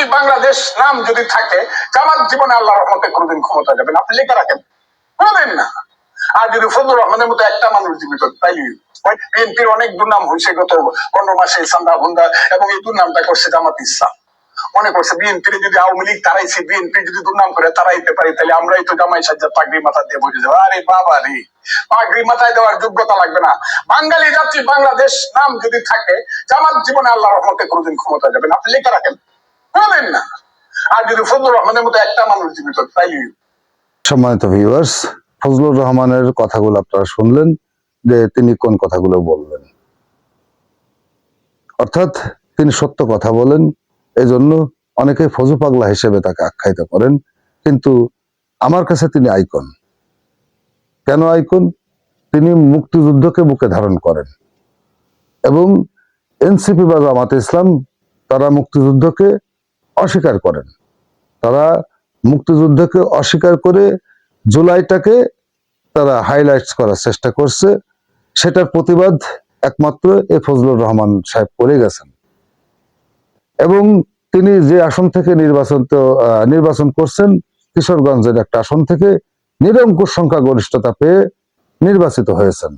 জাতি বাংলাদেশ নাম যদি থাকে, জামাত জীবনে আল্লাহর রহমতে কোনোদিন ক্ষমতা যাবে না, আপনি লেখা রাখেন, কোনোদিন না। আর যদি ফজলুর রহমানের মতো একটা মানুষ জীবিত তাইলে বিএনপির অনেক দুর্নাম হয়েছে গত 15 মাসে, সান্দা ভুন্দা, এবং এই দুর্নামটা করছে জামাত ইসলাম। মনে করছে বিএনপি যদি আওয়ামী লীগ তারাইছে, বিএনপি যদি দুর্নাম করে তারাইতে পারি, তাহলে আমরাই তো জামাই সাজ্জা পাগড়ি মাথা দিয়ে বসে যাবো। আরে বাবা রে, পাগড়ি মাথায় দেওয়ার যোগ্যতা লাগবে না। বাঙালি জাতি বাংলাদেশ নাম যদি থাকে, জামাত জীবনে আল্লাহর রহমতে কোনোদিন ক্ষমতা যাবে না, আপনি লেখা রাখেন, কোনোদিন না। আর যদি ফজলুর রহমানের মতো একটা মানুষ জীবিত তাইলে। সম্মানিত ভিউয়ার্স, ফজলুর রহমানের কথাগুলো আপনারা শুনলেন, যে তিনি কোন কথাগুলো বললেন। অর্থাৎ তিনি সত্য কথা বলেন, এজন্য অনেকে ফজু পাগলা হিসেবে তাকে আখ্যায়িত করেন। কিন্তু আমার কাছে তিনি আইকন। কেন আইকন? তিনি মুক্তিযুদ্ধকে বুকে ধারণ করেন, এবং এনসিপি বা জামাতে ইসলাম তারা মুক্তিযুদ্ধকে অস্বীকার করেন। তারা মুক্তিযুদ্ধকে অস্বীকার করে জুলাইটাকে তারা হাইলাইটস করার চেষ্টা করছে। সেটার প্রতিবাদ একমাত্র এ ফজলুর রহমান সাহেব করে গেছেন, এবং তিনি যে আসন থেকে নির্বাচন করছেন, কিশোরগঞ্জের একটা আসন থেকে নিরঙ্কুশ সংখ্যাগরিষ্ঠতা পেয়ে নির্বাচিত হয়েছেন।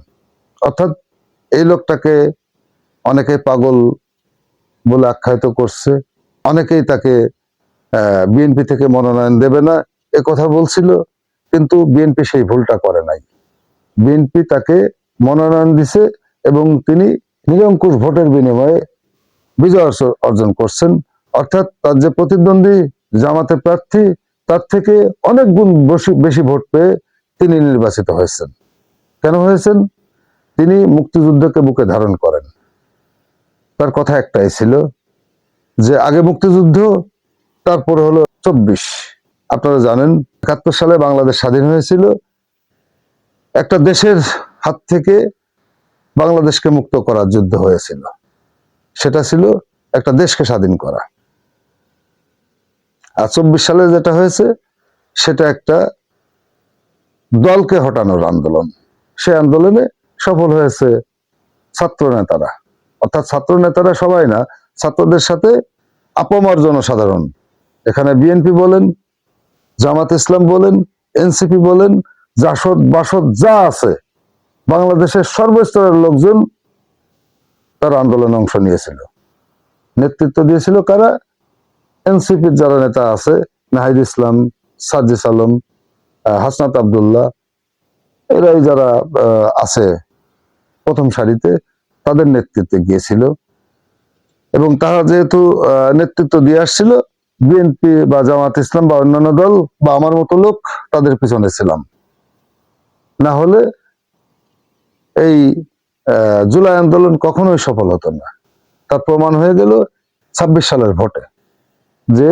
অর্থাৎ এই লোকটাকে অনেকে পাগল বলে আখ্যায়িত করছে, অনেকেই তাকে বিএনপি থেকে মনোনয়ন দেবে না এ কথা বলছিল, কিন্তু বিএনপি সেই ভুলটা করে নাই। বিএনপি তাকে মনোনয়ন দিছে, এবং তিনি নিরঙ্কুশ ভোটের বিনিময়ে বিজয় অর্জন করছেন। অর্থাৎ তার যে প্রতিদ্বন্দ্বী জামাতের প্রার্থী, তার থেকে অনেক গুণ বেশি ভোট পেয়ে তিনি নির্বাচিত হয়েছেন। কেন হয়েছেন? তিনি মুক্তিযুদ্ধকে বুকে ধারণ করেন। তার কথা একটাই ছিল যে আগে মুক্তিযুদ্ধ, তারপরে হলো 24। আপনারা জানেন 71 সালে বাংলাদেশ স্বাধীন হয়েছিল। একটা দেশের হাত থেকে বাংলাদেশকে মুক্ত করার যুদ্ধ হয়েছিল। সেটা ছিল একটা দেশকে স্বাধীন করা। আর 24 সালে যেটা হয়েছে, সেটা একটা দলকে হটানোর আন্দোলন। সে আন্দোলনে সফল হয়েছে ছাত্র নেতারা। অর্থাৎ ছাত্র নেতারা সবাই না, ছাত্রদের সাথে আপামর জনসাধারণ, এখানে বিএনপি বলেন, জামাত ইসলাম বলেন, এনসিপি বলেন, জাসদ বাসদ যা আছে, বাংলাদেশের সর্বস্তরের লোকজন তারা আন্দোলনে অংশ নিয়েছিল। নেতৃত্ব দিয়েছিল কারা? এনসিপির যারা নেতা আছে, নাহিদ ইসলাম, সাজ্জিস আলম, হাসনাত আব্দুল্লাহ, এরাই যারা আছে প্রথম সারিতে, তাদের নেতৃত্বে গিয়েছিল। এবং তারা যেহেতু নেতৃত্ব দিয়ে আসছিল, বিএনপি বা জামাত ইসলাম বা অন্যান্য দল বা আমার মতো লোক তাদের পিছনে ছিলাম। না হলে এই জুলাই আন্দোলন কখনোই সফল হতো না। তার প্রমাণ হয়ে গেল 26 সালের ভোটে, যে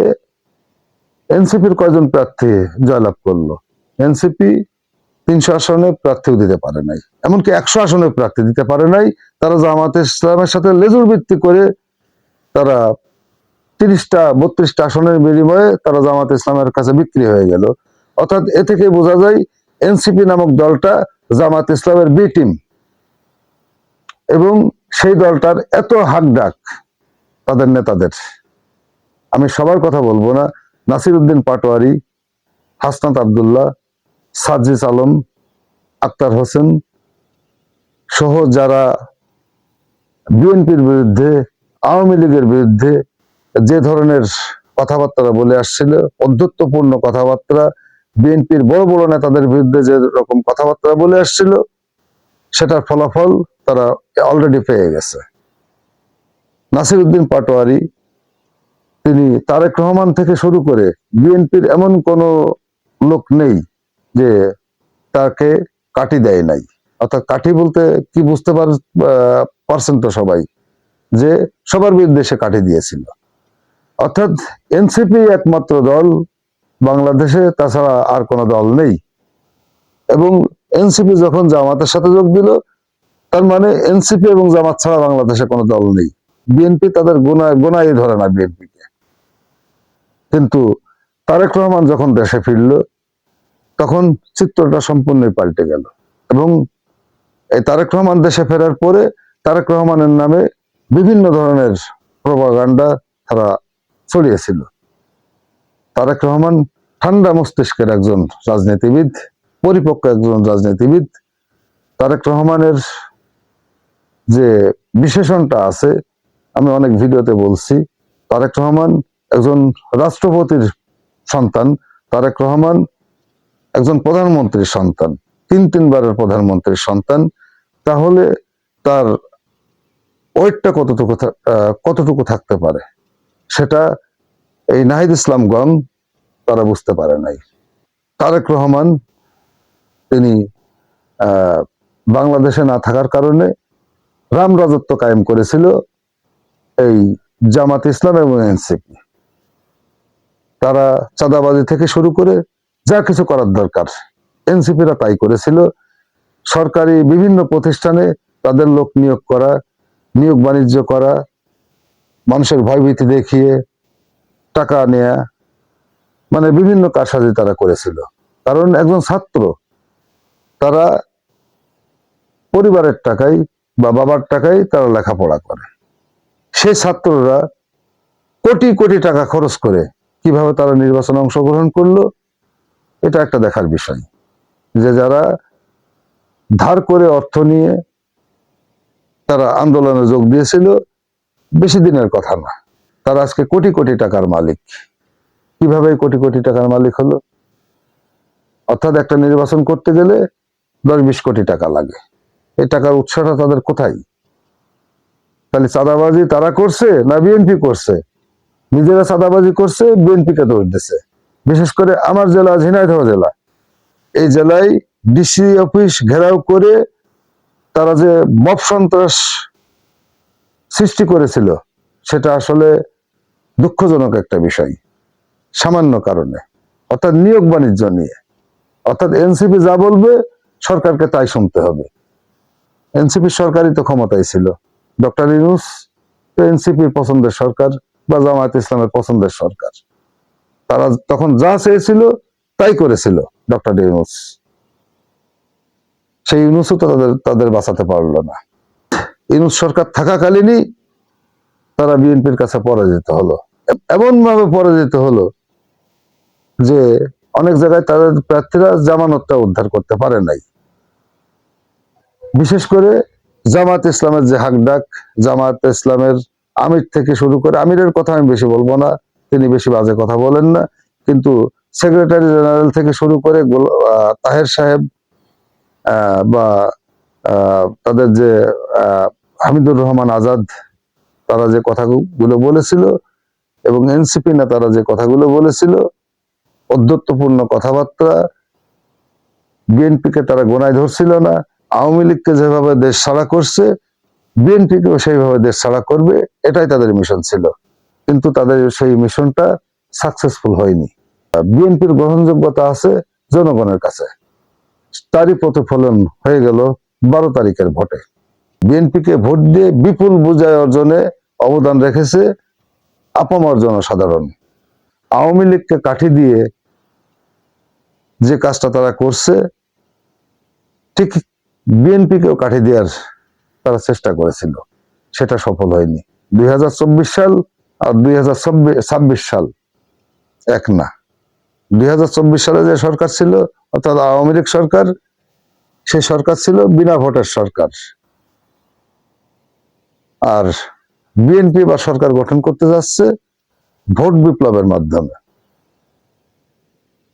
এনসিপির কয়জন প্রার্থী জয়লাভ করলো। এনসিপি 300 আসনে প্রার্থীও দিতে পারে নাই, এমনকি 100 আসনে প্রার্থী দিতে পারে নাই। তারা জামাত ইসলামের সাথে লেজুর ভিত্তি করে তারা 30টা 32টা আসনের বিনিময়ে তারা জামাত ইসলামের কাছে বিক্রি হয়ে গেল। অর্থাৎ এ থেকে বোঝা যায় এনসিপি নামক দলটা জামাত ইসলামের বি টিম, এবং সেই দলটার এত হাক ডাক তাদের নেতাদের। আমি সবার কথা বলবো না, নাসির উদ্দিন পাটোয়ারি, হাসনাত আব্দুল্লাহ, সাজ্জিস আলম, আক্তার হোসেন সহ যারা বিএনপির বিরুদ্ধে, আওয়ামী লীগের বিরুদ্ধে যে ধরনের কথাবার্তা বলে আসছিল, অধ্যত্বপূর্ণ কথাবার্তা, বিএনপির বড় বড় নেতাদের বিরুদ্ধে যে রকম কথাবার্তা বলে আসছিল, সেটার ফলাফল তারা অলরেডি পেয়ে গেছে। নাসির উদ্দিন পাটোয়ারি, তিনি তারেক রহমান থেকে শুরু করে বিএনপির এমন কোন লোক নেই যে তাকে কাটি দেয় নাই। অর্থাৎ কাঠি বলতে কি বুঝতে পারছেন তো সবাই, যে সবার বিরুদ্ধে সে কাঠি দিয়েছিল। অর্থাৎ এনসিপি একমাত্র দল বাংলাদেশে, তাছাড়া আর কোনো দল নেই। এবং এনসিপি যখন জামাতের সাথে যোগ দিল, তার মানে এনসিপি এবং জামাত ছাড়া বাংলাদেশে কোনো দল নেই। বিএনপি তাদের গোনাই ধরে না বিএনপিকে। কিন্তু তারেক রহমান যখন দেশে ফিরল, তখন চিত্রটা সম্পূর্ণই পাল্টে গেল। এবং এই তারেক রহমান দেশে ফেরার পরে তারেক রহমানের নামে বিভিন্ন ধরনের প্রপাগান্ডা তারা ছড়িয়েছিল। তারেক রহমান ঠান্ডা মস্তিষ্কের একজন রাজনীতিবিদ, পরিপক্ক একজন রাজনীতিবিদ। তারেক রহমানের যে বিশেষণটা আছে, আমি অনেক ভিডিওতে বলছি, তারেক রহমান একজন রাষ্ট্রপতির সন্তান, তারেক রহমান একজন প্রধানমন্ত্রীর সন্তান, তিনবারের প্রধানমন্ত্রীর সন্তান। তাহলে তার ওয়েটটা কতটুকু থাকতে পারে, সেটা এই নাহিদ ইসলামগণ তারা বুঝতে পারে নাই। তারেক রহমান তিনি বাংলাদেশে না থাকার কারণে রাম রাজত্ব কায়েম করেছিল এই জামাত ইসলাম এবং এনসিপি। তারা চাঁদাবাজি থেকে শুরু করে যা কিছু করার দরকার এনসিপিরা তাই করেছিল। সরকারি বিভিন্ন প্রতিষ্ঠানে তাদের লোক নিয়োগ করা, নিয়োগ বাণিজ্য করা, মানুষের ভয়ভীতি দেখিয়ে টাকা নেয়া, মানে বিভিন্ন কারসাজি তারা করেছিল। কারণ একজন ছাত্র, তারা পরিবারের টাকায় বা বাবার টাকায় তারা লেখাপড়া করে। সেই ছাত্ররা কোটি কোটি টাকা খরচ করে কিভাবে তারা নির্বাচনে অংশগ্রহণ করলো, এটা একটা দেখার বিষয়। যে যারা ধার করে অর্থ নিয়ে তারা আন্দোলনে যোগ দিয়েছিল, বেশি দিনের কথা না, তারা আজকে কোটি কোটি টাকার মালিক। কিভাবে কোটি কোটি টাকার মালিক হলো? অর্থাৎ একটা নির্বাচন করতে গেলে 10-20 কোটি টাকা লাগে। এই টাকার উৎসটা তাদের কোথায়? তাহলে চাঁদাবাজি তারা করছে না বিএনপি করছে? নিজেরা চাঁদাবাজি করছে, বিএনপিকে দোষ দিচ্ছে। বিশেষ করে আমার জেলা ঝিনাইদহ জেলা, এই জেলায় ডিসি অফিস ঘেরাও করে তারা যে মব সন্ত্রাস সৃষ্টি করেছিল, সেটা আসলে দুঃখজনক একটা বিষয়। সামান্য কারণে, অর্থাৎ নিয়োগ বাণিজ্য নিয়ে, অর্থাৎ এনসিপি যা বলবে সরকারকে তাই শুনতে হবে। এনসিপি সরকারই তো ক্ষমতায় ছিল, ডক্টর ইউনূস তো এনসিপির পছন্দের সরকার বা জামায়াত ইসলামের পছন্দের সরকার। তারা তখন যা চেয়েছিল তাই করেছিল ডক্টর ইউনূস। সেই ইউনূসও তো তাদের বাঁচাতে পারলো না। ইউনূস সরকার থাকাকালীনই তারা বিএনপির কাছে পরাজিত হলো। এমন ভাবে পরাজিত হলো যে অনেক জায়গায় তাদের প্রার্থীরা জামানতটা উদ্ধার করতে পারে নাই। বিশেষ করে জামাত ইসলামের যে হাকডাক, জামাত ইসলামের আমির থেকে শুরু করে, আমিরের কথা আমি বেশি বলবো না, তিনি বেশি বাজে কথা বলেন না, কিন্তু সেক্রেটারি জেনারেল থেকে শুরু করে তাহের সাহেব বা তাদের যে হামিদুর রহমান আজাদ, তারা যে কথাগুলো বলেছিল, এবং এনসিপি নেতারা যে কথাগুলো বলেছিল, অধ্যত্বপূর্ণ কথাবার্তা, বিএনপিকে তারা গোনায় ধরছিল না। আওয়ামী লীগকে যেভাবে দেশ ছাড়া করছে, বিএনপিকেও সেইভাবে দেশ ছাড়া করবে, এটাই তাদের মিশন ছিল। কিন্তু তাদের সেই মিশনটা সাকসেসফুল হয়নি। বিএনপির গ্রহণযোগ্যতা আছে জনগণের কাছে, তারই প্রতিফলন হয়ে গেল 12 তারিখের ভোটে। বিএনপিকে ভোট দিয়ে বিপুল বিজয় অর্জনে অবদান রেখেছে আপামর জনসাধারণ। আওয়ামী লীগকে কাঠি দিয়ে যে কাজটা তারা করছে, ঠিক বিএনপিকেও কাঠি দেওয়ার তারা চেষ্টা করেছিল, সেটা সফল হয়নি। 2024 সাল আর 2026 সাল এক না। 2024 সালে যে সরকার ছিল, অর্থাৎ আওয়ামী লীগ সরকার, সেই সরকার ছিল বিনা ভোটের সরকার। আর বিএনপি বা সরকার গঠন করতে যাচ্ছে ভোট বিপ্লবের মাধ্যমে।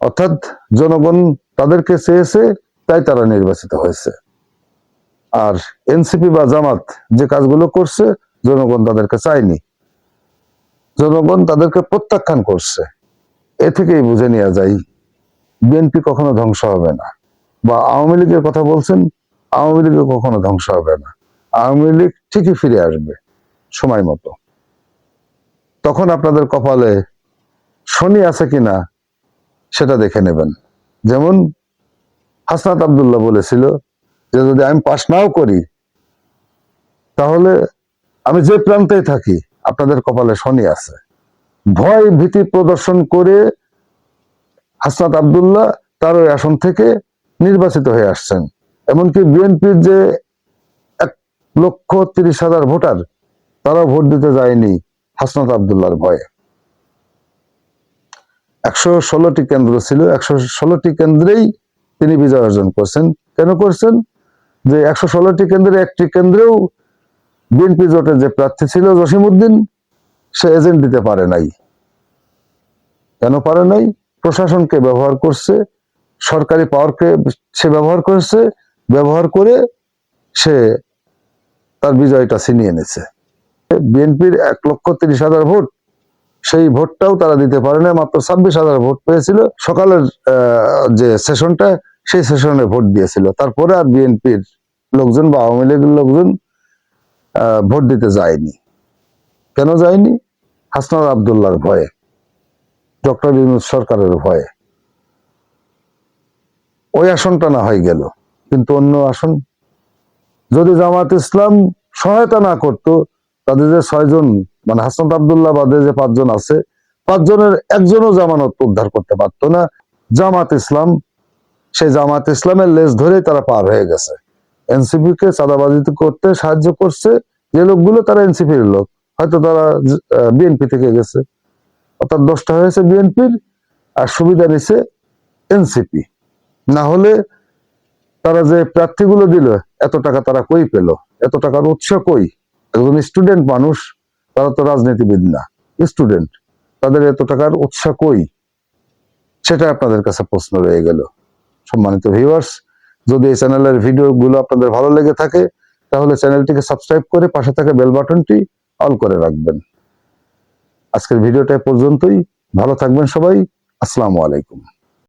অর্থাৎ জনগণ তাদেরকে চেয়েছে, তাই তারা নির্বাচিত হয়েছে। আর এনসিপি বা জামাত যে কাজগুলো করছে, জনগণ তাদেরকে চায়নি, জনগণ তাদেরকে প্রত্যাখ্যান করছে। এ থেকেই বুঝে নেওয়া যায় বিএনপি কখনো ধ্বংস হবে না। বা আওয়ামী লীগের কথা বলছেন, আওয়ামী লীগও কখনো ধ্বংস হবে না। আওয়ামী লীগ ঠিকই ফিরে আসবে সময় মতো। তখন আপনাদের কপালে শনি আছে কিনা সেটা দেখে নেবেন। যেমন হাসনাত আব্দুল্লাহ বলেছিল যে যদি আমি পাশ নাও করি, তাহলে আমি যে প্রান্তেই থাকি আপনাদের কপালে শনি আছে। ভয় ভীতি প্রদর্শন করে হাসনাত আব্দুল্লাহ তার ওই আসন থেকে নির্বাচিত হয়ে আসছেন। এমনকি বিএনপির যে 1,30,000 ভোটার, তারাও ভোট দিতে যায়নি হাসনাত আব্দুল্লাহর ভয়ে। 116টি কেন্দ্র ছিল, 116টি কেন্দ্রেই তিনি বিজয় অর্জন করছেন। কেন করছেন? যে 116টি কেন্দ্রে একটি কেন্দ্রেও বিএনপি জোটের যে প্রার্থী ছিল জসিমউদ্দিন, সে এজেন্ট দিতে পারে নাই। কেন পারে নাই? প্রশাসনকে ব্যবহার করছে, সরকারি পাওয়ারকে সে ব্যবহার করেছে, ব্যবহার করে সে তার বিজয়টা ছিনিয়ে এনেছে। বিএনপির 1,30,000 ভোট, সেই ভোটটাও তারা দিতে পারে না, মাত্র 26,000 ভোট পেয়েছিল। সকালের যে সেশনটা, সেই সেশনে ভোট দিয়েছিল। তারপরে আর বিএনপির লোকজন বা আওয়ামী লীগের লোকজন ভোট দিতে যায়নি। কেন যায়নি? হাসনাত আব্দুল্লাহর ভয়ে, ডক্টর ইউনূস সরকারের ভয়ে। ওই আসনটা না হয়ে গেল, কিন্তু অন্য আসন যদি জামাত ইসলাম সহায়তা না করত, তাদের যে 6 জন, মানে হাসনাত আব্দুল্লাহ বাদে যে 5 জন আছে, 5 জনের একজনও জামানত উদ্ধার করতে পারতো না। জামাত ইসলাম, সেই জামাত ইসলামের লেজ ধরে তারা পার হয়ে গেছে। এনসিপি কে চাঁদাবাজি করতে সাহায্য করছে যে লোকগুলো, তারা এনসিপির লোক, হয়তো তারা বিএনপি থেকে গেছে, অর্থাৎ 10টা হয়েছে বিএনপির, আর সুবিধা নিছে এনসিপি। না হলে তারা যে প্রার্থীগুলো দিল, এত টাকা তারা কই পেল? এত টাকার উৎস কই? একজন স্টুডেন্ট মানুষ, তারা তো রাজনীতিবিদ না, স্টুডেন্ট, তাদের এত টাকার উৎস কই? সেটা আপনাদের কাছে প্রশ্ন রয়ে গেল। সম্মানিত ভিউয়ার্স, যদি এই চ্যানেলের ভিডিওগুলো আপনাদের ভালো লেগে থাকে, তাহলে চ্যানেলটিকে সাবস্ক্রাইব করে পাশে থাকা বেল বাটনটি অল করে রাখবেন। আজকের ভিডিওটা পর্যন্তই। ভালো থাকবেন সবাই। আসসালামু আলাইকুম।